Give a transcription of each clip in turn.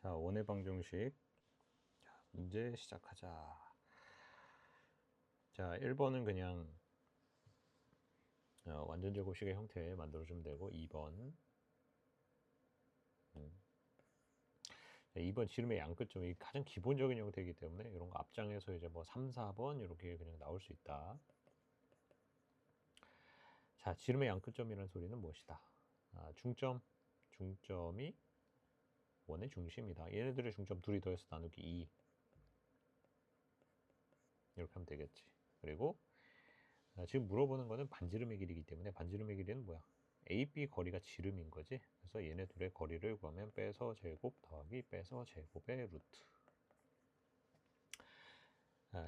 자, 원의 방정식. 자, 문제 시작하자. 자, 1번은 그냥 완전 제곱식의 형태 만들어주면 되고, 2번 2번 지름의 양끝점이 가장 기본적인 형태이기 때문에 이런 거 앞장에서 이제 뭐 3, 4번 이렇게 그냥 나올 수 있다. 자, 지름의 양끝점이라는 소리는 무엇이다? 중점이 원의 중심이다. 얘네들의 중점 둘이 더해서 나누기 2 이렇게 하면 되겠지. 그리고 지금 물어보는 거는 반지름의 길이기 때문에 반지름의 길이는 뭐야? AB 거리가 지름인 거지. 그래서 얘네 둘의 거리를 구하면 빼서 제곱 더하기 빼서 제곱의 루트.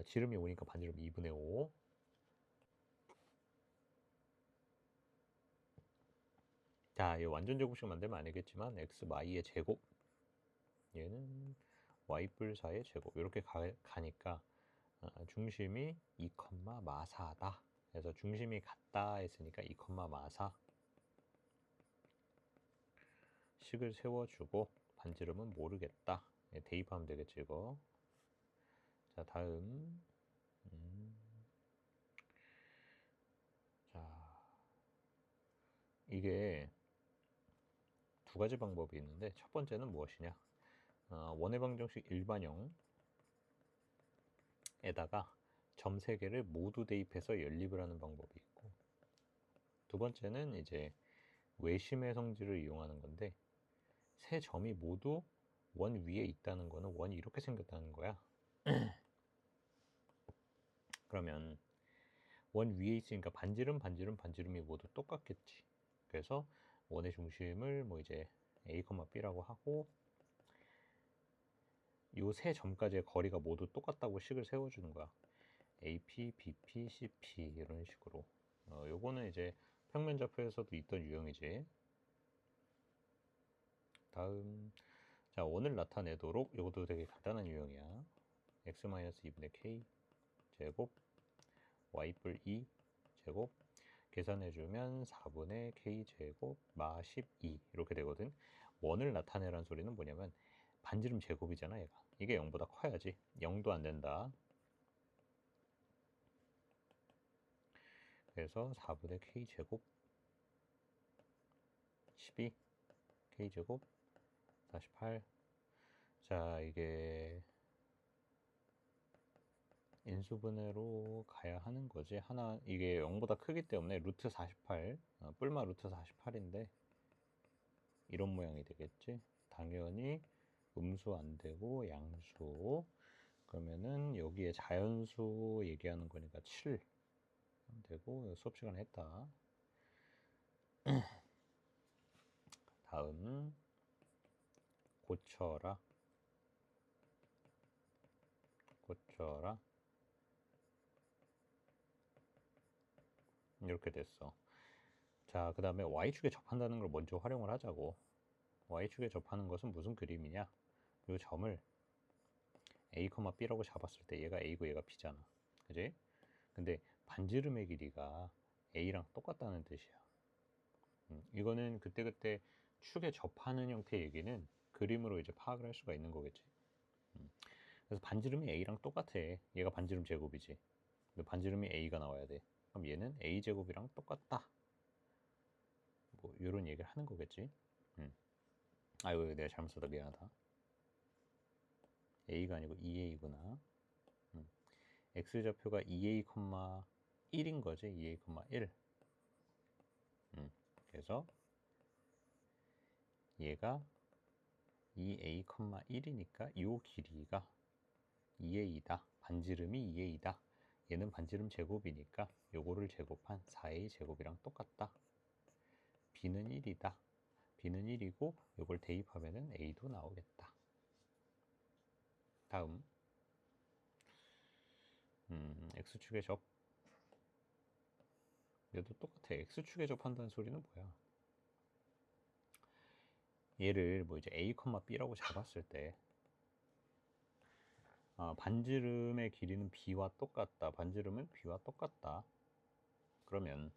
지름이 5니까 반지름 2분의 5. 자, 이 완전 제곱식 만들면 아니겠지만 x, y의 제곱, 얘는 y 뿔 4의 제곱 이렇게 가니까 중심이 2, 마사다. 그래서 중심이 같다 했으니까 2, 마사 식을 세워주고 반지름은 모르겠다. 대입하면 되겠지 이거. 자, 다음 자, 이게 두 가지 방법이 있는데 첫 번째는 무엇이냐? 원의 방정식 일반형에다가 점 3개를 모두 대입해서 연립을 하는 방법이 있고, 두 번째는 이제 외심의 성질을 이용하는 건데, 세 점이 모두 원 위에 있다는 거는 원이 이렇게 생겼다는 거야. 그러면 원 위에 있으니까 반지름이 모두 똑같겠지. 그래서 원의 중심을 뭐 이제 A, B라고 하고, 요 세 점까지의 거리가 모두 똑같다고 식을 세워주는 거야. AP, BP, CP 이런 식으로. 요거는 이제 평면좌표에서도 있던 유형이지. 다음, 자, 원을 나타내도록 요것도 되게 간단한 유형이야. x-2분의 k 제곱 y 뿔 2 제곱 계산해주면 4분의 k 제곱 마 12 이렇게 되거든. 원을 나타내라는 소리는 뭐냐면 반지름 제곱이잖아 얘가. 이게 0보다 커야지. 0도 안 된다. 그래서 4분의 k 제곱 12 k 제곱 48. 자, 이게 인수분해로 가야 하는 거지. 하나, 이게 0보다 크기 때문에 루트 48, 뿔마 루트 48인데 이런 모양이 되겠지. 당연히 음수 안 되고 양수. 그러면은 여기에 자연수 얘기하는 거니까 7 되고 수업 시간에 했다. 다음 고쳐라 이렇게 됐어. 자, 그 다음에 y축에 접한다는 걸 먼저 활용을 하자고. y축에 접하는 것은 무슨 그림이냐? 이 점을 a, b라고 잡았을 때 얘가 a고 얘가 b잖아. 그지? 근데 반지름의 길이가 a랑 똑같다는 뜻이야. 이거는 그때그때 축에 접하는 형태의 얘기는 그림으로 이제 파악을 할 수가 있는 거겠지. 그래서 반지름이 a랑 똑같아. 얘가 반지름 제곱이지. 근데 반지름이 a가 나와야 돼. 그럼 얘는 a 제곱이랑 똑같다. 뭐 이런 얘기를 하는 거겠지. 아이고, 내가 잘못 썼다. 미안하다. a가 아니고 2a구나. x좌표가 2a, 1인 거지. 2a, 1. 그래서 얘가 2a, 1이니까 이 길이가 2a이다. 반지름이 2a이다. 얘는 반지름 제곱이니까 요거를 제곱한 4a 제곱이랑 똑같다. b는 1이다. b는 1이고 요걸 대입하면은 a도 나오겠다. 다음 x축의 접. 얘도 똑같아. x축의 접한다는 소리는 뭐야? 얘를 뭐 이제 a, b라고 잡았을 때 반지름의 길이는 b와 똑같다. 반지름은 b와 똑같다. 그러면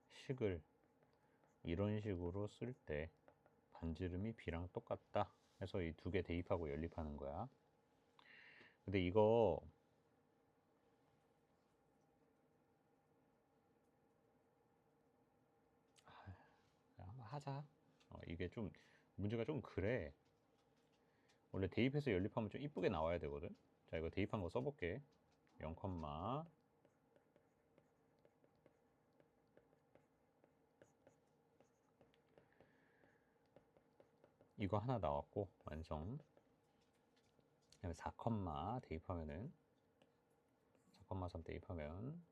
식을 이런 식으로 쓸 때 반지름이 B랑 똑같다 해서 이 두 개 대입하고 연립하는 거야. 근데 이거 한번 하자. 이게 좀 문제가 좀 그래. 원래 대입해서 연립하면 좀 이쁘게 나와야 되거든. 자, 이거 대입한 거 써볼게. 0, 이거 하나 나왔고 완성. 그다음에 4, 대입하면은 4,3 대입하면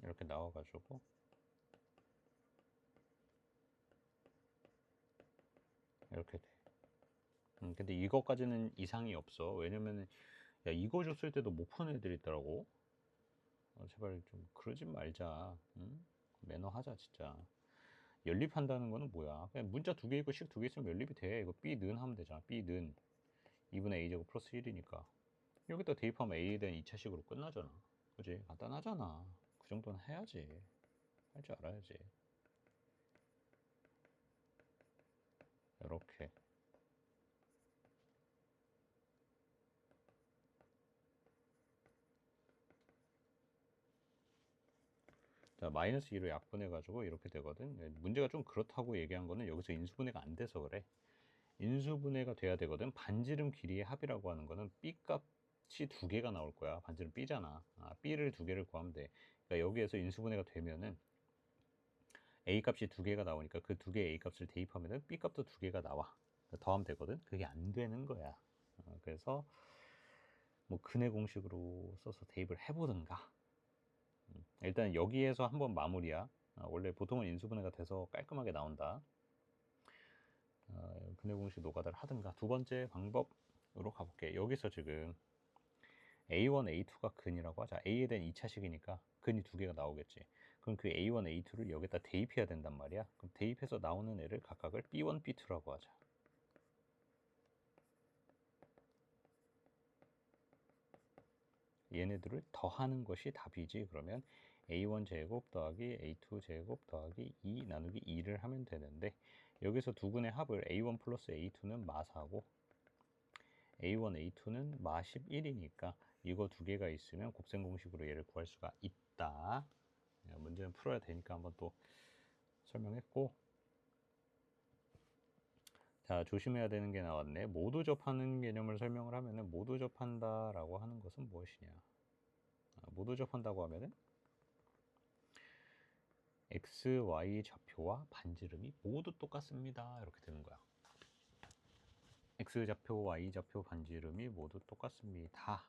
이렇게 나와가지고 이렇게 돼. 근데 이거까지는 이상이 없어. 왜냐면은 야, 이거 줬을 때도 못 푸는 애들이 있더라고. 제발 좀 그러지 말자. 응? 매너 하자 진짜. 연립한다는 거는 뭐야? 그냥 문자 두 개 있고 식 두 개 있으면 연립이 돼. 이거 B는 하면 되잖아. B는 2분의 A제곱 플러스 1이니까 여기다 대입하면 A에 대한 2차식으로 끝나잖아. 그지? 간단하잖아. 그 정도는 해야지. 할 줄 알아야지. 이렇게. 자, 마이너스 2로 약분해가지고 이렇게 되거든. 문제가 좀 그렇다고 얘기한 거는 여기서 인수분해가 안 돼서 그래. 인수분해가 돼야 되거든. 반지름 길이의 합이라고 하는 거는 B 값이 두 개가 나올 거야. 반지름 B잖아. B를 두 개를 구하면 돼. 그러니까 여기에서 인수분해가 되면은 A 값이 두 개가 나오니까 그 두 개의 A 값을 대입하면은 B 값도 두 개가 나와. 더하면 되거든. 그게 안 되는 거야. 그래서 뭐 근해 공식으로 써서 대입을 해보든가. 일단 여기에서 한번 마무리야. 원래 보통은 인수분해가 돼서 깔끔하게 나온다. 근해 공식 노가다를 하든가. 두 번째 방법으로 가볼게. 여기서 지금 A1, A2가 근이라고 하자. A에 대한 2차식이니까 근이 두 개가 나오겠지. 그럼 그 A1, A2를 여기다 대입해야 된단 말이야. 그럼 대입해서 나오는 애를 각각을 B1, B2라고 하자. 얘네들을 더하는 것이 답이지. 그러면 A1 제곱 더하기 A2 제곱 더하기 2 나누기 2를 하면 되는데 여기서 두 근의 합을 A1 플러스 A2는 마4고 A1, A2는 마11이니까 이거 두 개가 있으면 곱셈 공식으로 얘를 구할 수가 있다. 문제는 풀어야 되니까 한번 또 설명했고, 자, 조심해야 되는 게 나왔네. 모두 접하는 개념을 설명을 하면은 모두 접한다라고 하는 것은 무엇이냐? 모두 접한다고 하면은 x, y 좌표와 반지름이 모두 똑같습니다. 이렇게 되는 거야. x 좌표, y 좌표, 반지름이 모두 똑같습니다.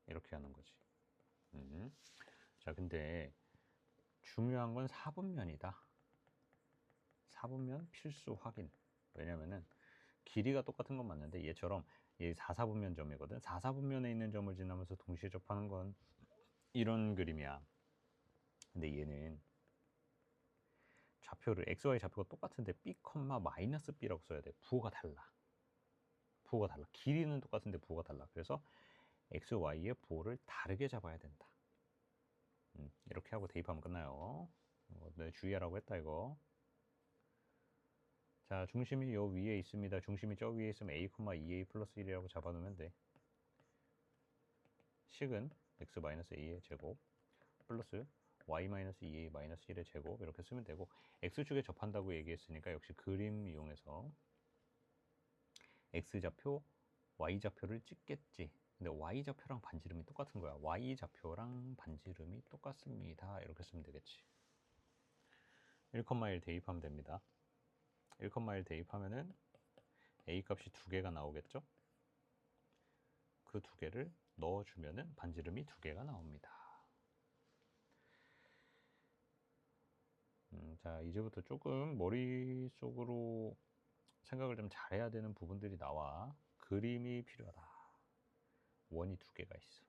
이렇게 하는 거지. 자, 근데 중요한 건 4분면이다. 4분면 필수 확인. 왜냐면은 길이가 똑같은 건 맞는데 얘처럼 얘 4, 4분면 점이거든. 4, 4분면에 있는 점을 지나면서 동시에 접하는 건 이런 그림이야. 근데 얘는 좌표를 XY 좌표가 똑같은데 B, 마이너스 B라고 써야 돼. 부호가 달라. 부호가 달라. 길이는 똑같은데 부호가 달라. 그래서 X, Y의 부호를 다르게 잡아야 된다. 이렇게 하고 대입하면 끝나요. 네, 주의하라고 했다 이거. 자, 중심이 요 위에 있습니다. 중심이 저 위에 있으면 A, 2A 플러스 1이라고 잡아놓으면 돼. 식은 x-a의 제곱 플러스 y-2a-1의 제곱 이렇게 쓰면 되고 x축에 접한다고 얘기했으니까 역시 그림 이용해서 x좌표, y좌표를 찍겠지. 근데 y좌표랑 반지름이 똑같은 거야. y좌표랑 반지름이 똑같습니다. 이렇게 쓰면 되겠지. 1,1 대입하면 됩니다. 1,1 대입하면은 a 값이 두 개가 나오겠죠? 그 두 개를 넣어주면은 반지름이 두 개가 나옵니다. 자, 이제부터 조금 머릿속으로 생각을 좀 잘해야 되는 부분들이 나와. 그림이 필요하다. 원이 두 개가 있어.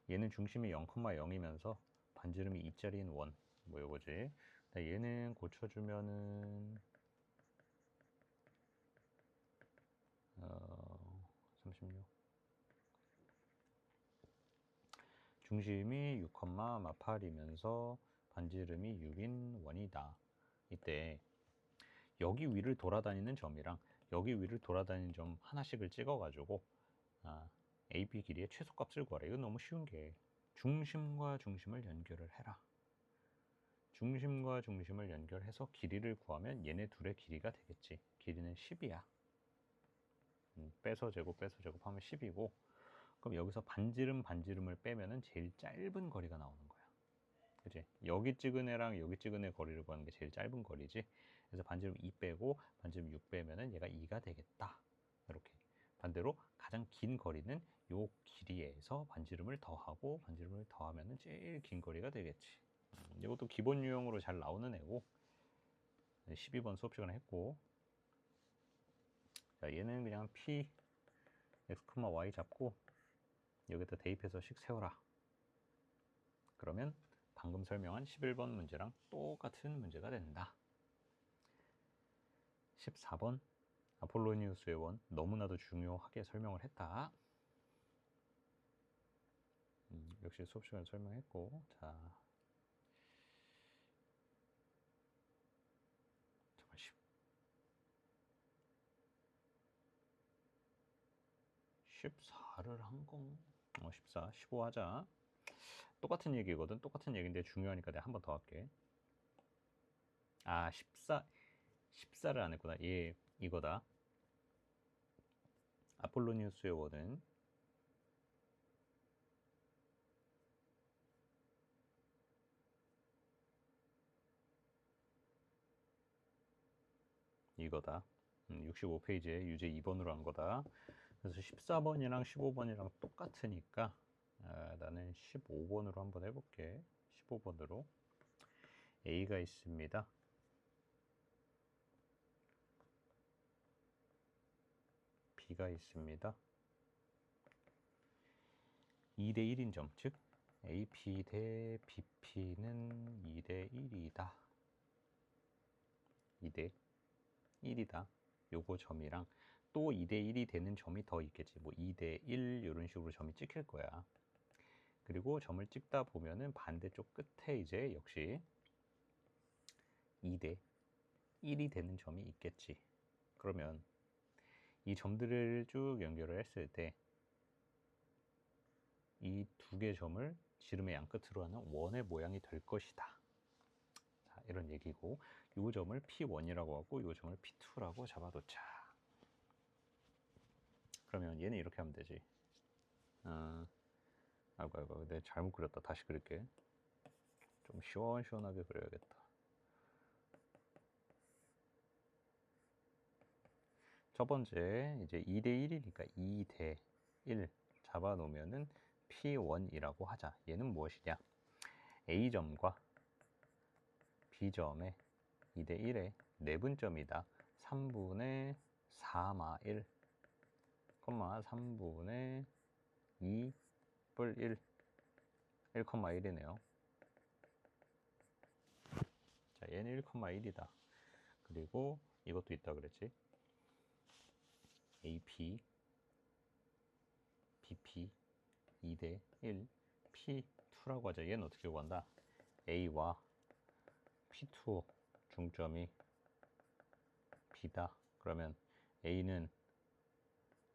얘는 중심이 0,0이면서 반지름이 2짜리인 원. 뭐 이거지. 얘는 고쳐주면은 46. 중심이 6,8이면서 반지름이 6인 원이다. 이때 여기 위를 돌아다니는 점이랑 여기 위를 돌아다니는 점 하나씩을 찍어가지고 AB 길이의 최소값을 구하래. 이건 너무 쉬운 게 중심과 중심을 연결을 해라. 중심과 중심을 연결해서 길이를 구하면 얘네 둘의 길이가 되겠지. 길이는 10이야. 빼서 제곱 하면 10이고, 그럼 여기서 반지름을 빼면은 제일 짧은 거리가 나오는 거야. 그치? 여기 찍은 애랑 여기 찍은 애 거리를 구하는 게 제일 짧은 거리지. 그래서 반지름 2 빼고 반지름 6 빼면은 얘가 2가 되겠다. 이렇게. 반대로 가장 긴 거리는 요 길이에서 반지름을 더하고 반지름을 더하면은 제일 긴 거리가 되겠지. 이것도 기본 유형으로 잘 나오는 애고 12번 수업 시간에 했고, 자, 얘는 그냥 p x, y 잡고 여기다 대입해서 식 세워라. 그러면 방금 설명한 11번 문제랑 똑같은 문제가 된다. 14번 아폴로니우스의 원 너무나도 중요하게 설명을 했다. 역시 수업 시간에 설명했고, 자, 잠깐 14를 한 건, 14, 15 하자. 똑같은 얘기거든. 똑같은 얘기인데 중요하니까 내가 한 번 더 할게. 14를 안 했구나. 얘 이거다. 아폴로니우스의 원은 이거다. 65페이지에 유제 2번으로 한 거다. 그래서 14번이랑 15번이랑 똑같으니까 나는 15번으로 한번 해볼게. 15번으로 A가 있습니다. B가 있습니다. 2대 1인 점, 즉 AP 대 BP는 2대 1이다. 2대 1이다. 요거 점이랑 또 2대 1이 되는 점이 더 있겠지. 뭐 2대 1 이런 식으로 점이 찍힐 거야. 그리고 점을 찍다 보면은 반대쪽 끝에 이제 역시 2대 1이 되는 점이 있겠지. 그러면 이 점들을 쭉 연결을 했을 때 이 두 개 점을 지름의 양끝으로 하는 원의 모양이 될 것이다. 자, 이런 얘기고, 이 점을 P1이라고 하고 이 점을 P2라고 잡아놓자. 그러면 얘는 이렇게 하면 되지. 아이고, 내가 잘못 그렸다. 다시 그릴게. 좀 시원시원하게 그려야겠다. 첫 번째 이제 2대 1이니까 2대 1 잡아놓으면은 P1이라고 하자. 얘는 무엇이냐? A점과 B점의 2대 1의 내분점이다. 3분의 4마 1, 3분의 2 뿔 1, 1,1이네요. 자, 얘는 1,1이다. 그리고 이것도 있다 그랬지. AP, BP 2대 1, P2라고 하자. 얘는 어떻게 구한다? A와 P2 중점이 B다. 그러면 A는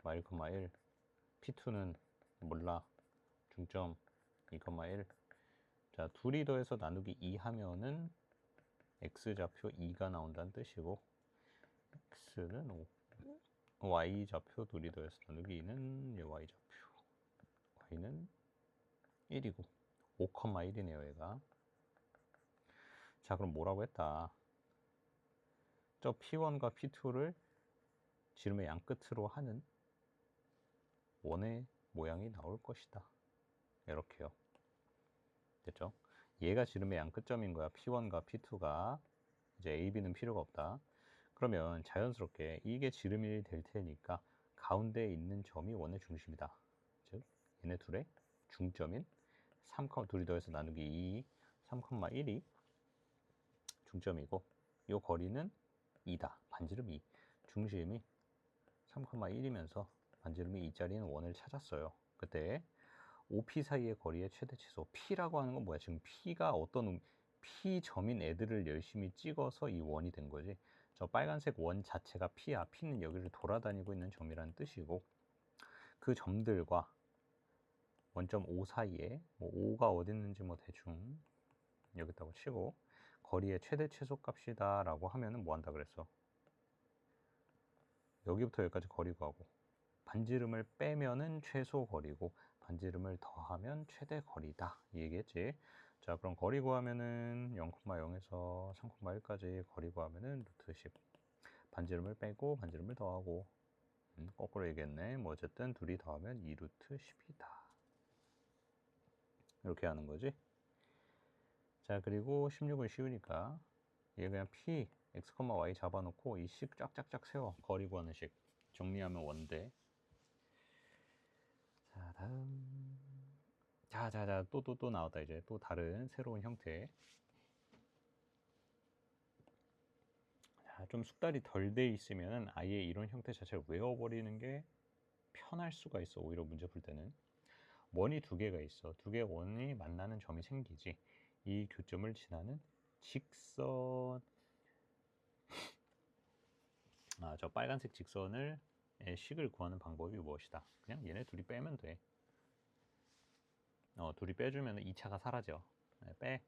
1,1, P2는 몰라. 중점 2,1. 자, 둘이 더해서 나누기 2 하면은 X좌표 2가 나온다는 뜻이고, X는 5. Y좌표 둘이 더해서 나누기 2는 Y좌표. Y는 1이고, 5,1이네요, 얘가. 자, 그럼 뭐라고 했다? 저 P1과 P2를 지름의 양끝으로 하는 원의 모양이 나올 것이다. 이렇게요. 됐죠? 얘가 지름의 양끝점인 거야. P1과 P2가. 이제 A, B는 필요가 없다. 그러면 자연스럽게 이게 지름이 될 테니까 가운데에 있는 점이 원의 중심이다. 즉 얘네 둘의 중점인 3, 둘이 더해서 나누기 2, 3,1이 중점이고, 이 거리는 2다. 반지름 2. 중심이 3,1이면서 반지름이 이짜리인 원을 찾았어요. 그때 OP 사이의 거리의 최대 치수 P라고 하는 건 뭐야? 지금 P가 어떤 P점인 애들을 열심히 찍어서 이 원이 된 거지. 저 빨간색 원 자체가 P야. P는 여기를 돌아다니고 있는 점이라는 뜻이고, 그 점들과 원점 O 사이에, 뭐 O가 어디 있는지 뭐 대충 여기 있다고 치고, 거리의 최대 최소 값이다 라고 하면은 뭐 한다 그랬어? 여기부터 여기까지 거리 구하고, 반지름을 빼면은 최소 거리고 반지름을 더하면 최대 거리다 이 얘기했지. 자, 그럼 거리 구하면은 0,0에서 3,1까지 거리 구하면은 루트 10. 반지름을 빼고 반지름을 더하고, 거꾸로 얘기했네. 뭐 어쨌든 둘이 더하면 2루트 10이다. 이렇게 하는 거지. 자, 그리고 16은 쉬우니까 얘 그냥 P, X, Y 잡아놓고 이 식 쫙쫙쫙 세워. 거리 구하는 식. 정리하면 원대. 자, 다음. 자, 또 나왔다. 이제 또 다른 새로운 형태. 자, 좀 숙달이 덜 돼 있으면 아예 이런 형태 자체를 외워버리는 게 편할 수가 있어. 오히려 문제 풀 때는. 원이 두 개가 있어. 두 개의 원이 만나는 점이 생기지. 이 교점을 지나는 직선. 저 빨간색 직선을 식을 구하는 방법이 무엇이다? 그냥 얘네 둘이 빼면 돼. 둘이 빼주면 2차가 사라져. 빼.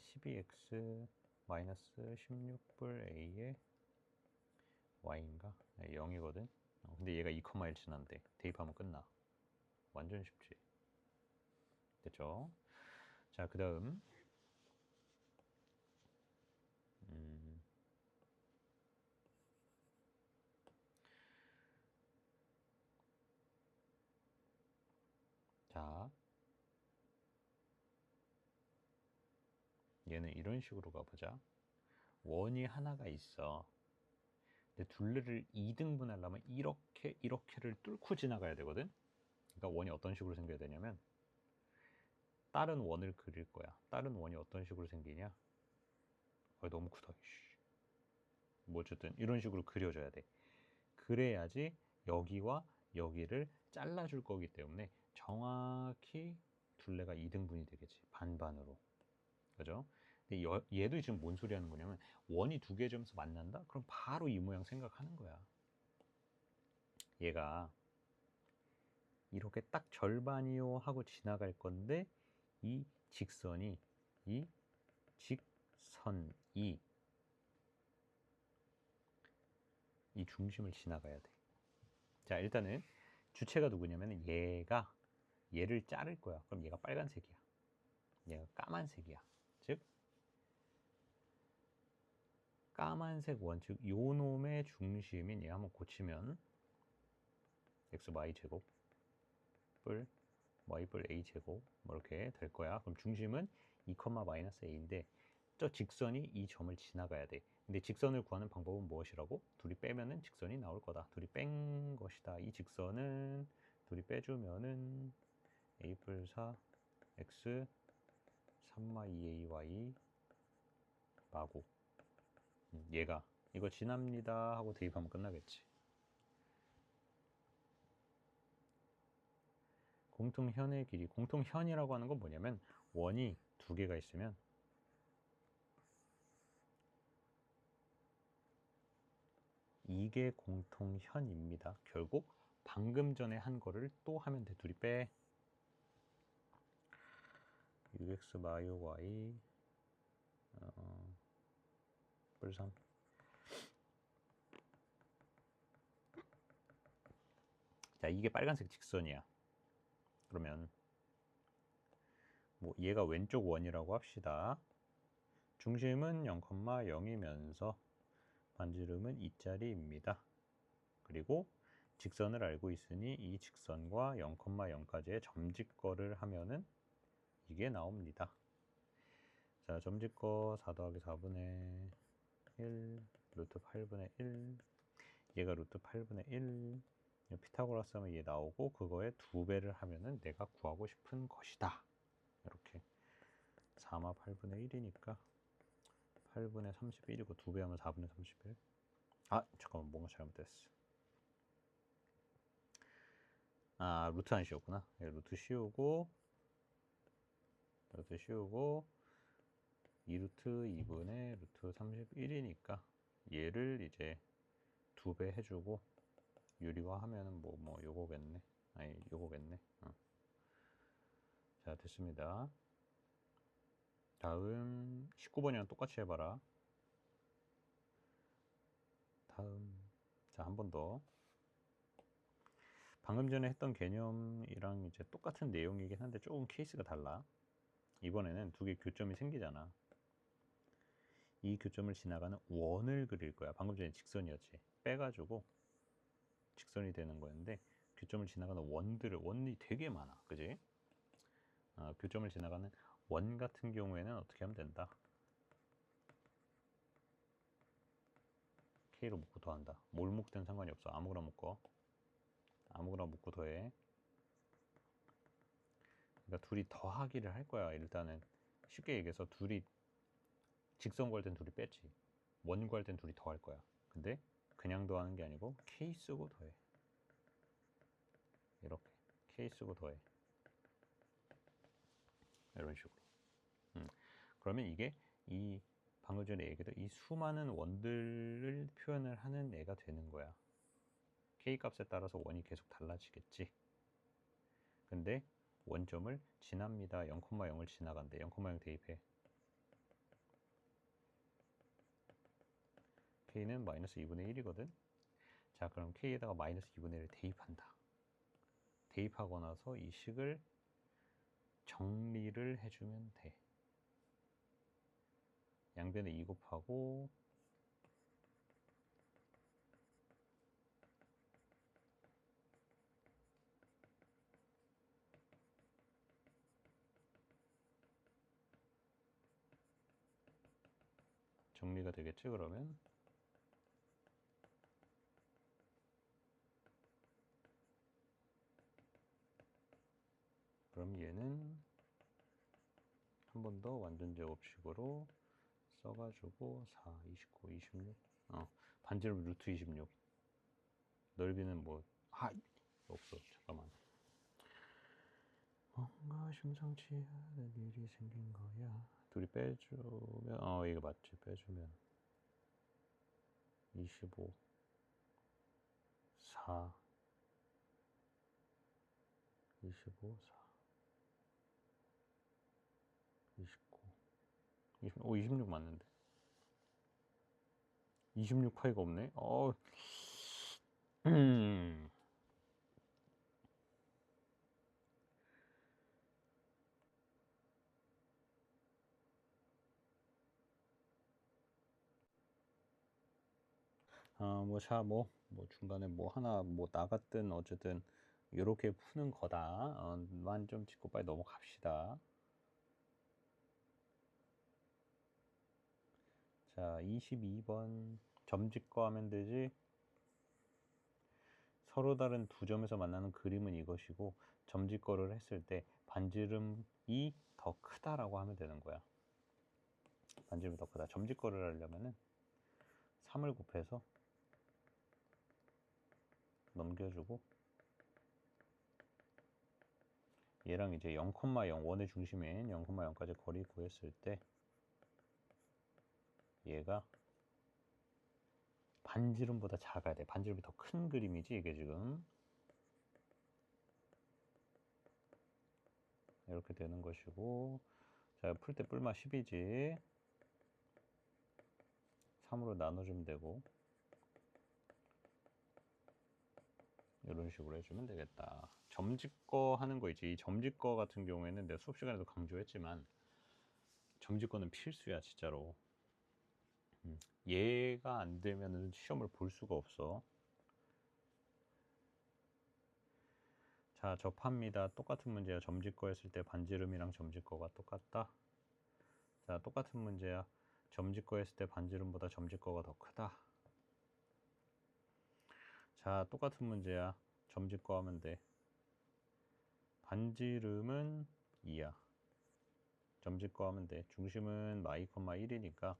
12x 마이너스 16불 a의 y인가? 0이거든. 근데 얘가 2,1 지난데 대입하면 끝나. 완전 쉽지. 됐죠? 자, 그 다음 자, 얘는 이런 식으로 가보자. 원이 하나가 있어. 근데 둘레를 2등분 하려면 이렇게를 뚫고 지나가야 되거든. 그러니까 원이 어떤 식으로 생겨야 되냐면 다른 원을 그릴 거야. 다른 원이 어떤 식으로 생기냐? 너무 크다. 뭐 어쨌든 이런 식으로 그려줘야 돼. 그래야지 여기와 여기를 잘라줄 거기 때문에 정확히 둘레가 2등분이 되겠지. 반반으로. 그죠? 근데 얘도 지금 뭔 소리 하는 거냐면 원이 두 개 점에서 만난다? 그럼 바로 이 모양 생각하는 거야. 얘가 이렇게 딱 절반이요 하고 지나갈 건데 이 직선이 이 중심을 지나가야 돼. 자, 일단은 주체가 누구냐면 얘를 자를 거야. 그럼 얘가 빨간색이야. 얘가 까만색이야. 즉 까만색 원, 즉 요놈의 중심인 얘 한번 고치면 x y 제곱 뿔 y 뿔 a 제곱 뭐 이렇게 될 거야. 그럼 중심은 2, 마이너스 a인데 저 직선이 이 점을 지나가야 돼. 근데 직선을 구하는 방법은 무엇이라고? 둘이 빼면은 직선이 나올 거다. 둘이 뺀 것이다. 이 직선은 둘이 빼주면은 a 뿔 4 x 3마 2ay 마구 얘가 이거 지납니다 하고 대입하면 끝나겠지. 공통현의 길이. 공통현이라고 하는 건 뭐냐면 원이 두 개가 있으면 이게 공통현입니다. 결국 방금 전에 한 거를 또 하면 돼. 둘이 빼. ux 마유 y 뿔 3. 자, 이게 빨간색 직선이야. 그러면 뭐 얘가 왼쪽 원이라고 합시다. 중심은 0,0이면서 반지름은 2짜리입니다. 그리고 직선을 알고 있으니 이 직선과 0,0까지의 점직거를 하면은 이게 나옵니다. 자, 점직거 4 더하기 4분의 1 루트 8분의 1 얘가 루트 8분의 1 피타고라스 하면 얘 나오고 그거에 2배를 하면은 내가 구하고 싶은 것이다. 이렇게 4마 8분의 1이니까 8분의 31이고 2배 하면 4분의 31. 아, 잠깐만 뭔가 잘못됐어. 아, 루트 안 씌웠구나. 예, 루트 씌우고 2루트 2분의 루트 31이니까 얘를 이제 2배 해주고 유리화 하면은 뭐 요거겠네. 아니 요거겠네. 자, 됐습니다. 다음 19번이랑 똑같이 해봐라. 다음, 자, 한 번 더. 방금 전에 했던 개념이랑 이제 똑같은 내용이긴 한데 조금 케이스가 달라. 이번에는 두 개 교점이 생기잖아. 이 교점을 지나가는 원을 그릴 거야. 방금 전에 직선이었지. 빼가지고 직선이 되는 거였는데 교점을 지나가는 원이 되게 많아. 그지? 교점을 지나가는 원 같은 경우에는 어떻게 하면 된다? K로 묶고 더한다. 뭘 묶든 상관이 없어. 아무거나 묶고 더해. 그러니까 둘이 더하기를 할 거야. 일단은 쉽게 얘기해서 둘이 직선 구할 땐 둘이 뺐지. 원 구할 땐 둘이 더할 거야. 근데 그냥 더하는 게 아니고 K 쓰고 더해. 이렇게 K 쓰고 더해. 이런 식으로. 그러면 이게 이 방금 전에 얘기했던 이 수많은 원들을 표현을 하는 애가 되는 거야. K 값에 따라서 원이 계속 달라지겠지. 근데 원점을 지납니다. 0,0을 지나간대. 0,0 대입해. K는 마이너스 2분의 1이거든. 자, 그럼 K에다가 마이너스 2분의 1을 대입한다. 대입하고 나서 이 식을 정리를 해주면 돼. 양변에 2 곱하고 정리가 되겠지. 그러면 얘는 한 번 더 완전 제곱식으로 써가지고 4, 29, 26 반지름 루트 26 넓이는 뭐 없어. 잠깐만. 뭔가 심상치 않은 일이 생긴 거야. 둘이 빼주면 이거 맞지. 빼주면 25 4 25 4 29 26 맞는데 26 파이가 없네. 뭐 중간에 뭐 하나 뭐 나갔든 어쨌든 이렇게 푸는 거다만 좀 짚고 빨리 넘어갑시다. 자, 22번 점짓거 하면 되지. 서로 다른 두 점에서 만나는 그림은 이것이고 점짓거를 했을 때 반지름이 더 크다라고 하면 되는 거야. 반지름이 더 크다. 점짓거를 하려면은 3을 곱해서 넘겨주고 얘랑 이제 0,0 원의 중심인 0,0까지 거리 구했을 때 얘가 반지름보다 작아야 돼. 반지름이 더 큰 그림이지 이게 지금. 이렇게 되는 것이고 자, 풀 때 뿔마 10이지 3으로 나눠주면 되고 이런 식으로 해주면 되겠다. 점짓거 하는 거 있지. 이 점짓거 같은 경우에는 내가 수업 시간에도 강조했지만 점짓거는 필수야 진짜로. 얘가 안 되면은 시험을 볼 수가 없어. 자, 접합니다. 똑같은 문제야. 점짓거 했을 때 반지름이랑 점짓거가 똑같다. 자, 똑같은 문제야. 점짓거 했을 때 반지름보다 점짓거가 더 크다. 자, 똑같은 문제야. 점짓거 하면 돼. 반지름은 2야. 점짓거 하면 돼. 중심은 마이, 1이니까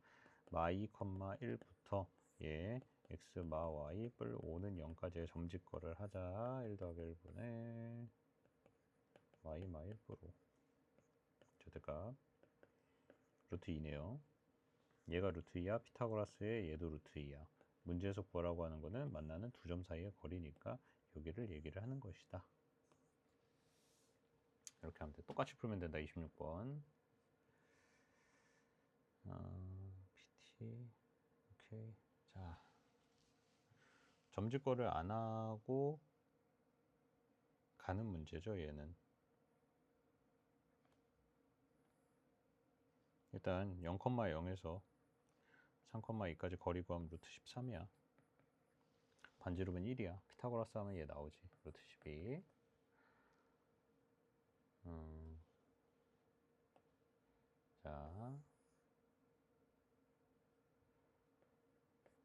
마이, 1부터 얘 x 마 y 뿔 5는 0까지의 점집거를 하자. 1 더하기 1분의 y 마 1 뿔 5 절대값 루트 2네요. 얘가 루트 2야. 피타고라스의 얘도 루트 2야. 문제에서 구하라고 하는 거는 만나는 두 점 사이의 거리니까 여기를 얘기를 하는 것이다. 이렇게 하면 돼. 똑같이 풀면 된다. 26번. PT 오케이. 자, 점집거를 안 하고 가는 문제죠. 얘는 일단 0,0에서 3,2까지 거리 구하면 루트 13이야. 반지름은 1이야. 피타고라스 하면 얘 나오지. 루트 12. 자,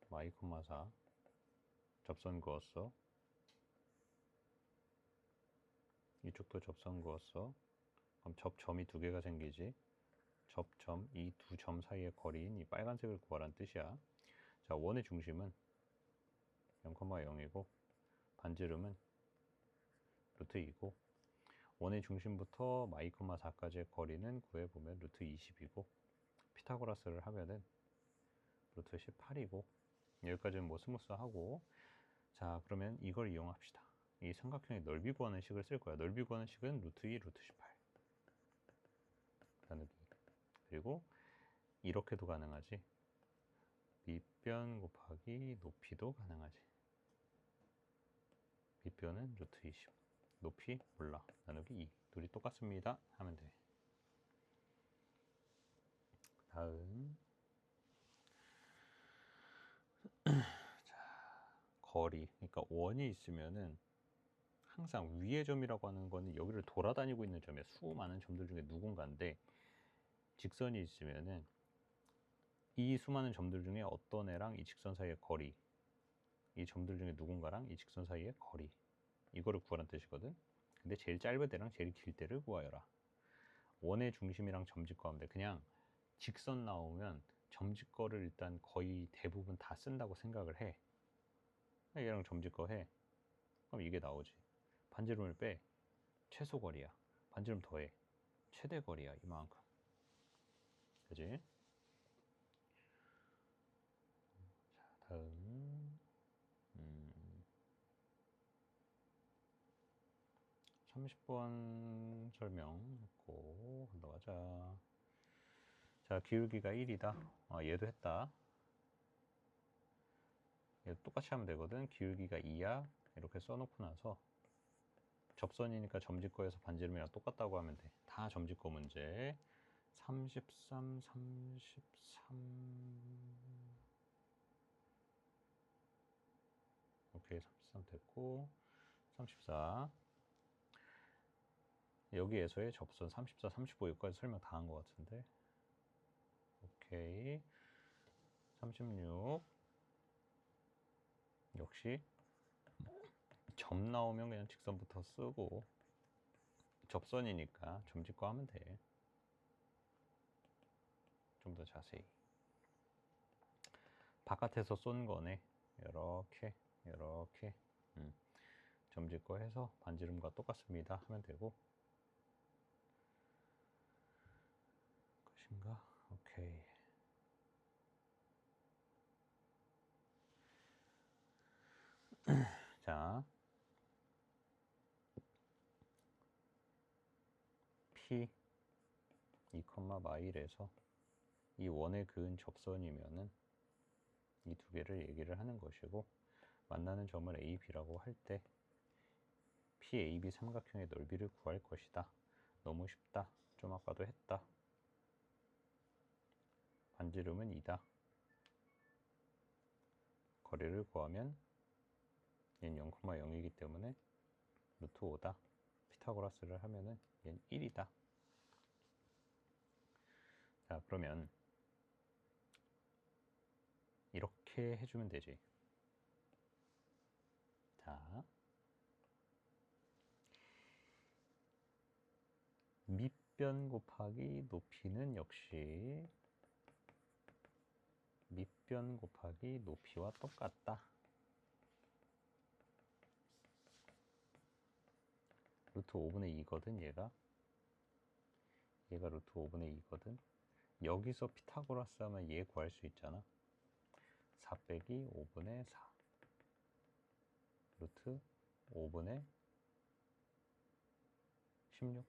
y, 4 접선 그었어. 이쪽도 접선 그었어. 그럼 접점이 두 개가 생기지. 접점, 이 두 점 사이의 거리인 이 빨간색을 구하란 뜻이야. 자, 원의 중심은 0,0이고 반지름은 루트 2고 원의 중심부터 마이, 4까지의 거리는 구해보면 루트 20이고 피타고라스를 하면은 루트 18이고 여기까지는 뭐 스무스하고. 자, 그러면 이걸 이용합시다. 이 삼각형의 넓이 구하는 식을 쓸 거야. 넓이 구하는 식은 루트 2, 루트 18 나누기. 그리고 이렇게도 가능하지. 밑변 곱하기 높이도 가능하지. 밑변은 루트 20 높이 몰라 나누기 2 둘이 똑같습니다 하면 돼. 다음 자, 거리. 그러니까 원이 있으면은 항상 위의 점이라고 하는 거는 여기를 돌아다니고 있는 점이야. 수많은 점들 중에 누군가인데 직선이 있으면은 이 수많은 점들 중에 어떤 애랑 이 직선 사이의 거리, 이 점들 중에 누군가랑 이 직선 사이의 거리, 이거를 구하라는 뜻이거든. 근데 제일 짧은 데랑 제일 길 때를 구하여라. 원의 중심이랑 점집 구하면 돼. 그냥 직선 나오면 점집 거를 일단 거의 대부분 다 쓴다고 생각을 해. 얘랑 점집 거 해. 그럼 이게 나오지. 반지름을 빼. 최소 거리야. 반지름 더해. 최대 거리야. 이만큼. 그지? 자, 다음 30번 설명했고 넘어가자. 자, 기울기가 1이다. 얘도 했다. 얘도 똑같이 하면 되거든. 기울기가 2야. 이렇게 써놓고 나서 접선이니까 점집거에서 반지름이랑 똑같다고 하면 돼. 다 점집거 문제. 33, 33. 오케이, 33 됐고 34. 여기에서의 접선 34, 35 여기까지 설명 다 한 것 같은데. 오케이. 36 역시 점 나오면 그냥 직선부터 쓰고 접선이니까 점 찍고 하면 돼. 좀 더 자세히. 바깥에서 쏜 거네. 이렇게 이렇게 점 찍고 해서 반지름과 똑같습니다 하면 되고. 끝인가? 오케이. 자, P 2, 마일에서 이 원에 그은 접선이면은 이 두 개를 얘기를 하는 것이고 만나는 점을 A, B라고 할 때 PAB 삼각형의 넓이를 구할 것이다. 너무 쉽다. 좀 아까도 했다. 반지름은 2다. 거리를 구하면 얘는 0,0이기 때문에 루트 5다. 피타고라스를 하면은 얘는 1이다. 자, 그러면 이렇게 해주면 되지. 자, 밑변 곱하기 높이는 역시 밑변 곱하기 높이와 똑같다. 루트 5분의 2거든 얘가 루트 5분의 2거든. 여기서 피타고라스 하면 얘 구할 수 있잖아. 4 빼기 5분의 4 루트 5분의 16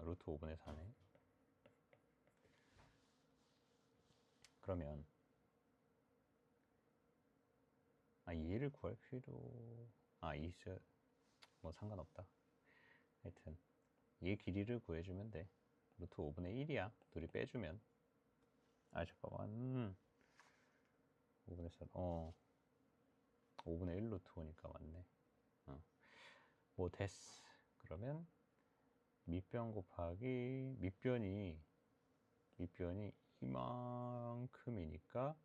루트 5분의 4네. 그러면 얘를 구할 필요 있어. 뭐 상관없다. 하여튼 얘 길이를 구해주면 돼. 루트 5분의 1이야. 둘이 빼주면. 잠깐만. 5분의 4 5분의 1 루트 5니까 맞네. 뭐 됐어. 그러면 밑변 곱하기 밑변이 이만큼이니까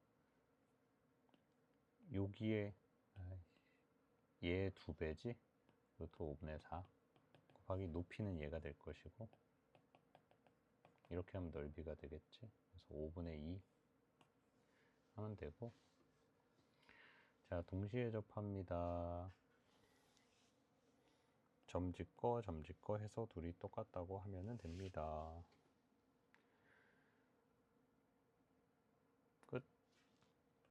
여기에 얘 2배지. 루트 5분의 4 곱하기 높이는 얘가 될 것이고, 이렇게 하면 넓이가 되겠지. 그래서 5분의 2 하면 되고. 자, 동시에 접합니다. 점 짓고 해서 둘이 똑같다고 하면 됩니다.